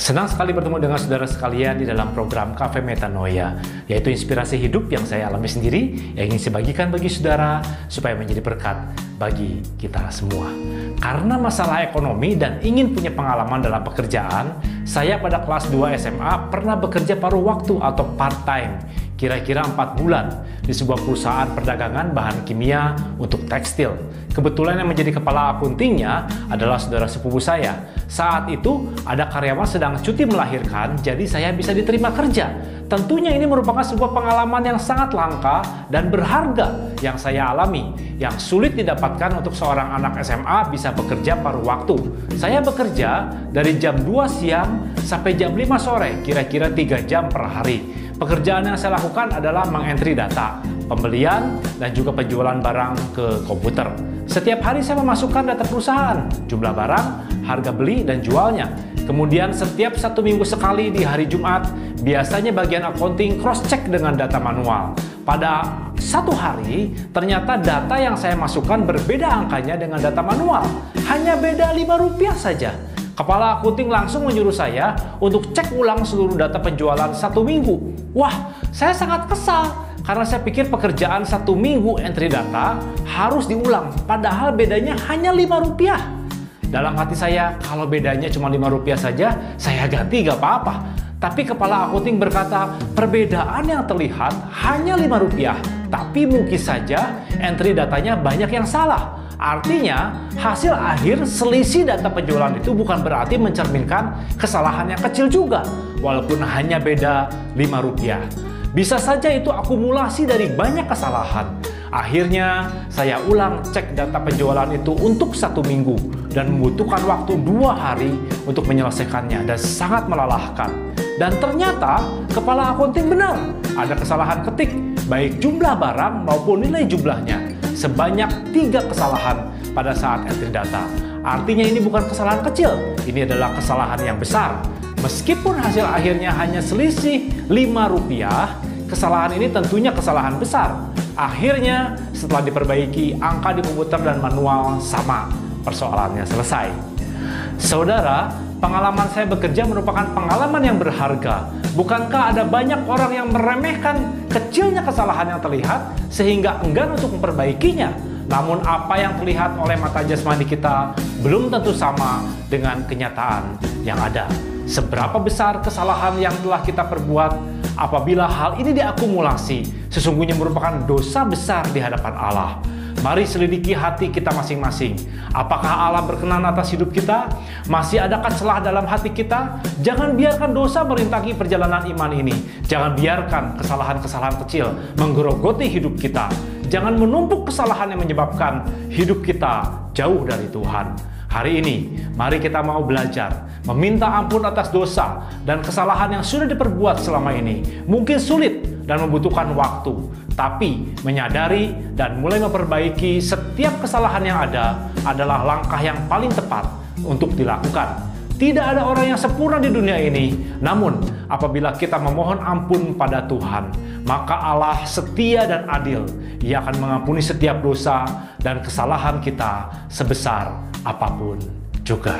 Senang sekali bertemu dengan saudara sekalian di dalam program Cafe Metanoia, yaitu inspirasi hidup yang saya alami sendiri, yang ingin saya bagikan bagi saudara supaya menjadi berkat bagi kita semua. Karena masalah ekonomi dan ingin punya pengalaman dalam pekerjaan, saya pada kelas 2 SMA pernah bekerja paruh waktu atau part-time, kira-kira 4 bulan di sebuah perusahaan perdagangan bahan kimia untuk tekstil. Kebetulan yang menjadi kepala akuntingnya adalah saudara sepupu saya. Saat itu ada karyawan sedang cuti melahirkan, jadi saya bisa diterima kerja. Tentunya ini merupakan sebuah pengalaman yang sangat langka dan berharga yang saya alami, yang sulit didapatkan untuk seorang anak SMA bisa bekerja paruh waktu. Saya bekerja dari jam 2 siang sampai jam 5 sore, kira-kira 3 jam per hari. Pekerjaan yang saya lakukan adalah mengentry data, pembelian, dan juga penjualan barang ke komputer. Setiap hari saya memasukkan data perusahaan, jumlah barang, harga beli, dan jualnya. Kemudian setiap 1 minggu sekali di hari Jumat, biasanya bagian accounting cross-check dengan data manual. Pada satu hari, ternyata data yang saya masukkan berbeda angkanya dengan data manual. Hanya beda Rp5 saja. Kepala akunting langsung menyuruh saya untuk cek ulang seluruh data penjualan 1 minggu. Wah, saya sangat kesal karena saya pikir pekerjaan 1 minggu entry data harus diulang, padahal bedanya hanya Rp5. Dalam hati saya, kalau bedanya cuma Rp5 saja, saya ganti gak apa-apa. Tapi kepala akunting berkata, perbedaan yang terlihat hanya Rp5, tapi mungkin saja entry datanya banyak yang salah. Artinya, hasil akhir selisih data penjualan itu bukan berarti mencerminkan kesalahan yang kecil juga, walaupun hanya beda Rp5. Bisa saja itu akumulasi dari banyak kesalahan. Akhirnya, saya ulang cek data penjualan itu untuk 1 minggu dan membutuhkan waktu 2 hari untuk menyelesaikannya dan sangat melelahkan. Dan ternyata, kepala akunting benar, ada kesalahan ketik, baik jumlah barang maupun nilai jumlahnya. Sebanyak 3 kesalahan pada saat entry data. Artinya ini bukan kesalahan kecil, ini adalah kesalahan yang besar. Meskipun hasil akhirnya hanya selisih Rp5, kesalahan ini tentunya kesalahan besar. Akhirnya setelah diperbaiki, angka di komputer dan manual sama, persoalannya selesai. Saudara, pengalaman saya bekerja merupakan pengalaman yang berharga. Bukankah ada banyak orang yang meremehkan kecilnya kesalahan yang terlihat sehingga enggan untuk memperbaikinya? Namun apa yang terlihat oleh mata jasmani kita belum tentu sama dengan kenyataan yang ada. Seberapa besar kesalahan yang telah kita perbuat, apabila hal ini diakumulasi, sesungguhnya merupakan dosa besar di hadapan Allah. Mari selidiki hati kita masing-masing. Apakah Allah berkenan atas hidup kita? Masih adakah celah dalam hati kita? Jangan biarkan dosa merintangi perjalanan iman ini. Jangan biarkan kesalahan-kesalahan kecil menggerogoti hidup kita. Jangan menumpuk kesalahan yang menyebabkan hidup kita jauh dari Tuhan. Hari ini, mari kita mau belajar, meminta ampun atas dosa dan kesalahan yang sudah diperbuat selama ini. Mungkin sulit dan membutuhkan waktu, tapi menyadari dan mulai memperbaiki setiap kesalahan yang ada adalah langkah yang paling tepat untuk dilakukan. Tidak ada orang yang sempurna di dunia ini, namun apabila kita memohon ampun pada Tuhan, maka Allah setia dan adil. Ia akan mengampuni setiap dosa dan kesalahan kita sebesar apapun juga.